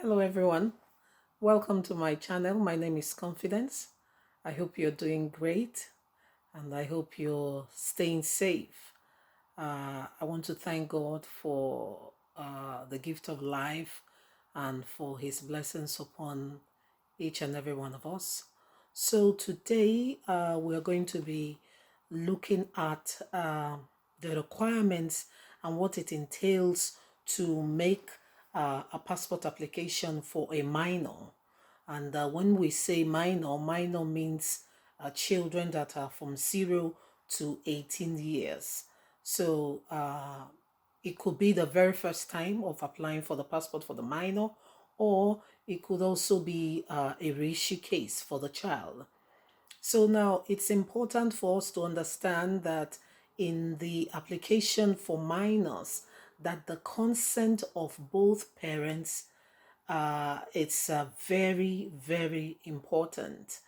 Hello everyone, welcome to my channel. My name is Confidence. I hope you're doing great and I hope you're staying safe. I want to thank God for the gift of life and for his blessings upon each and every one of us. So today we're going to be looking at the requirements and what it entails to make a passport application for a minor. And when we say minor, minor means children that are from 0 to 18 years. So it could be the very first time of applying for the passport for the minor, or it could also be a reissue case for the child. So now it's important for us to understand that in the application for minors, that the consent of both parents, it's very, very important.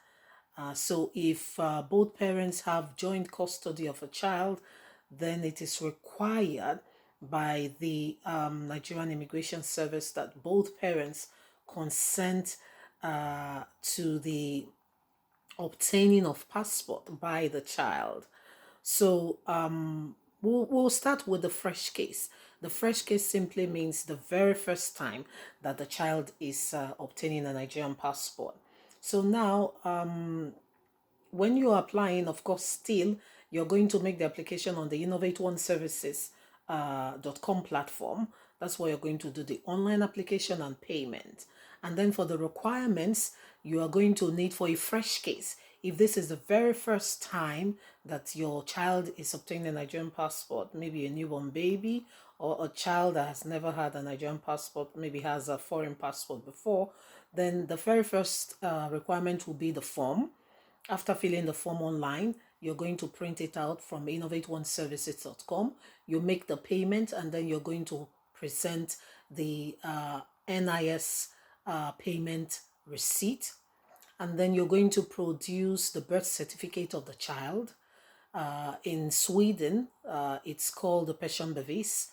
So if both parents have joint custody of a child, then it is required by the Nigerian Immigration Service that both parents consent to the obtaining of passport by the child. So we'll start with the fresh case. The fresh case simply means the very first time that the child is obtaining a Nigerian passport. So now when you're applying, of course, still you're going to make the application on the innovate1services.com platform. That's where you're going to do the online application and payment. And then for the requirements, you are going to need for a fresh case. If this is the very first time that your child is obtaining a Nigerian passport, maybe a newborn baby or a child that has never had a Nigerian passport, maybe has a foreign passport before, then the very first requirement will be the form. After filling the form online, you're going to print it out from innovate1services.com. You make the payment and then you're going to present the NIS payment receipt. And then you're going to produce the birth certificate of the child. In Sweden, it's called the Personbevis.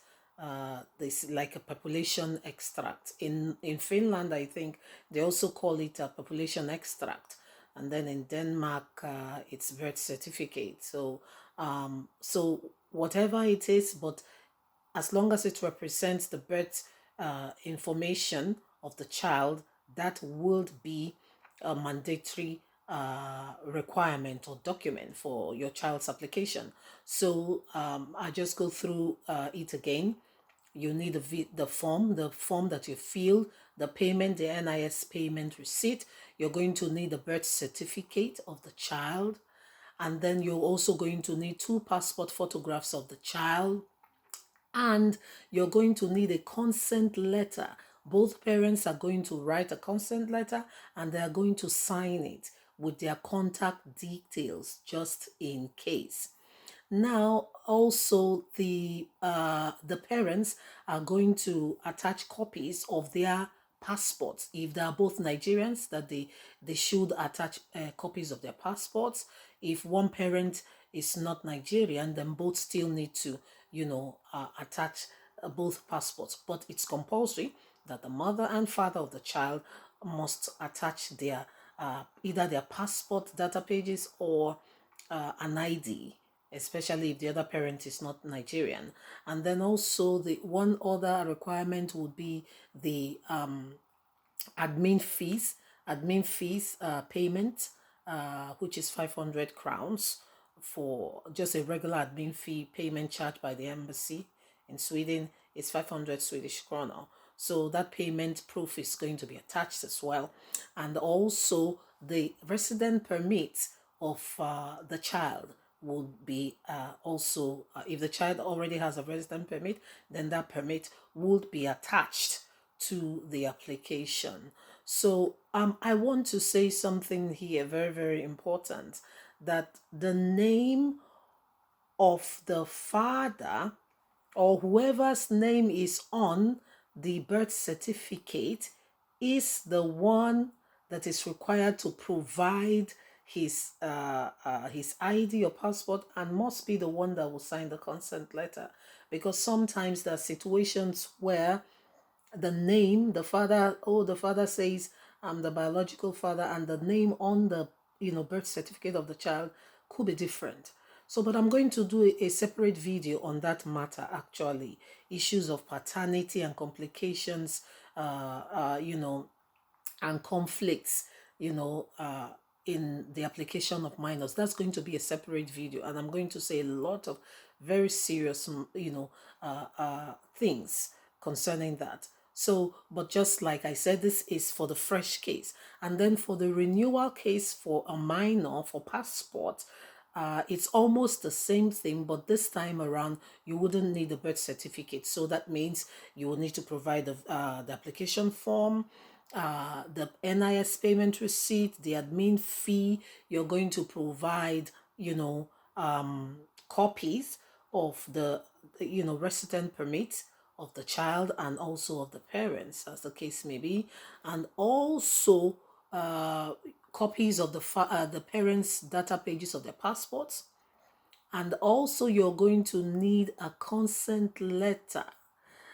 This like a population extract. In Finland, I think they also call it a population extract. And then in Denmark, it's birth certificate. So whatever it is, but as long as it represents the birth information of the child, that would be a mandatory requirement or document for your child's application. So I just go through it again. You need the form that you fill, the payment, the NIS payment receipt. You're going to need the birth certificate of the child. And then you're also going to need 2 passport photographs of the child. And you're going to need a consent letter. Both parents are going to write a consent letter and they are going to sign it with their contact details just in case. Now, also the parents are going to attach copies of their passports. If they are both Nigerians, that they should attach copies of their passports. If one parent is not Nigerian, then both still need to, attach both passports. But it's compulsory that the mother and father of the child must attach their either their passport data pages or an ID, especially if the other parent is not Nigerian. And then also the one other requirement would be the admin fees payment, which is 500 crowns for just a regular admin fee payment charged by the embassy in Sweden. Is 500 Swedish krona. So that payment proof is going to be attached as well. And also the resident permit of the child would be also, if the child already has a resident permit, then that permit would be attached to the application. So I want to say something here very, very important, that the name of the father or whoever's name is on the birth certificate is the one that is required to provide his ID or passport, and must be the one that will sign the consent letter, because sometimes there are situations where the name, the father, oh, the father says I'm the biological father, and the name on the birth certificate of the child could be different. So, but I'm going to do a separate video on that matter, actually, issues of paternity and complications, and conflicts, in the application of minors. That's going to be a separate video, and I'm going to say a lot of very serious, things concerning that. So, but just like I said, this is for the fresh case. And then for the renewal case for a minor for passport, it's almost the same thing, but this time around, you wouldn't need a birth certificate. So that means you will need to provide the application form, the NIS payment receipt, the admin fee. You're going to provide, copies of the, resident permit of the child and also of the parents, as the case may be, and also copies of the parents' data pages of their passports. And also you're going to need a consent letter.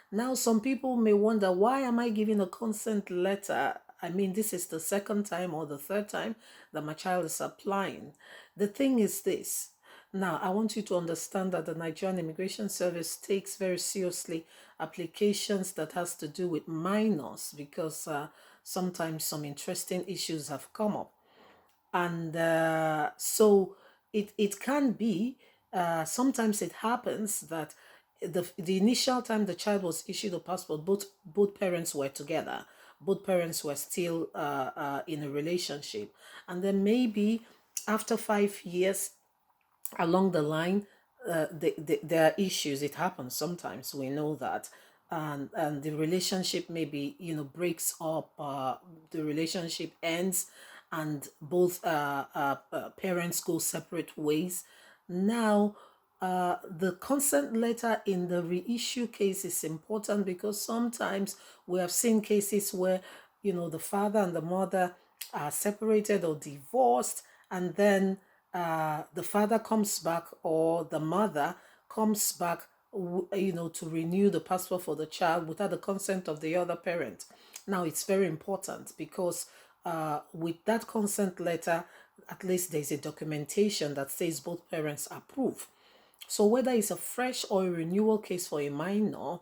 Now, some people may wonder, why am I giving a consent letter? I mean, this is the second time or the third time that my child is applying. The thing is this. Now, I want you to understand that the Nigerian Immigration Service takes very seriously applications that has to do with minors, because sometimes some interesting issues have come up. And so it can be, sometimes it happens that the initial time the child was issued a passport, both parents were together, both parents were still in a relationship, and then maybe after 5 years along the line, there are issues. It happens sometimes, we know that, and the relationship maybe breaks up, the relationship ends, and both parents go separate ways. Now, the consent letter in the reissue case is important, because sometimes we have seen cases where the father and the mother are separated or divorced, and then the father comes back or the mother comes back, to renew the passport for the child without the consent of the other parent. Now, it's very important, because with that consent letter, at least there's a documentation that says both parents approve. So whether it's a fresh or a renewal case for a minor,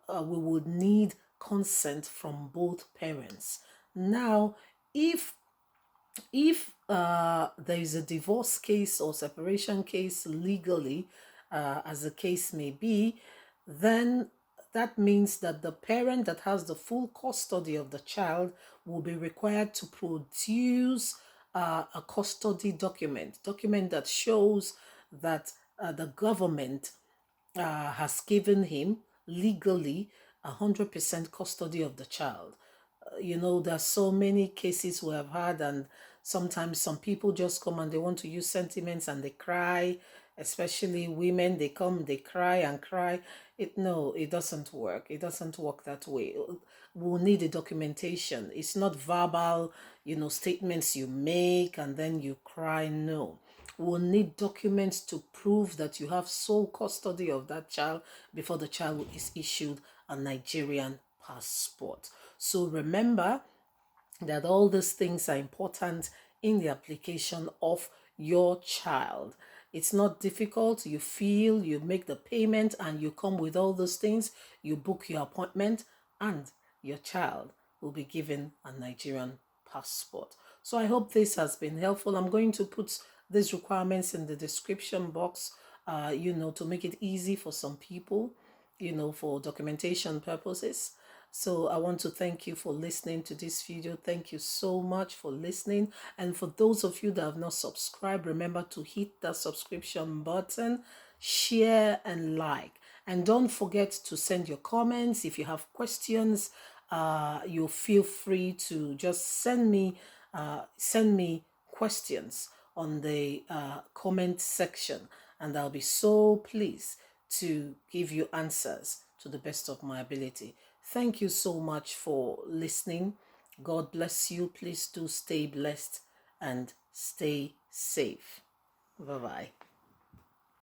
we would need consent from both parents. Now, if there is a divorce case or separation case legally, as the case may be, then that means that the parent that has the full custody of the child will be required to produce a custody document that shows that the government has given him legally 100% custody of the child. There's so many cases we have had, and sometimes some people just come and they want to use sentiments and they cry, especially women. They come, they cry and cry. No, it doesn't work. It doesn't work that way. We'll need a documentation. It's not verbal, statements you make and then you cry. No. We'll need documents to prove that you have sole custody of that child before the child is issued a Nigerian passport. So remember that all these things are important in the application of your child. It's not difficult. You feel, you make the payment, and you come with all those things. You book your appointment, and your child will be given a Nigerian passport. So I hope this has been helpful. I'm going to put these requirements in the description box, to make it easy for some people, for documentation purposes. So I want to thank you for listening to this video. Thank you so much for listening. And for those of you that have not subscribed, remember to hit that subscription button, share and like. And don't forget to send your comments. If you have questions, you feel free to just send me questions on the comment section, and I'll be so pleased to give you answers to the best of my ability. Thank you so much for listening. God bless you. Please do stay blessed and stay safe. Bye-bye.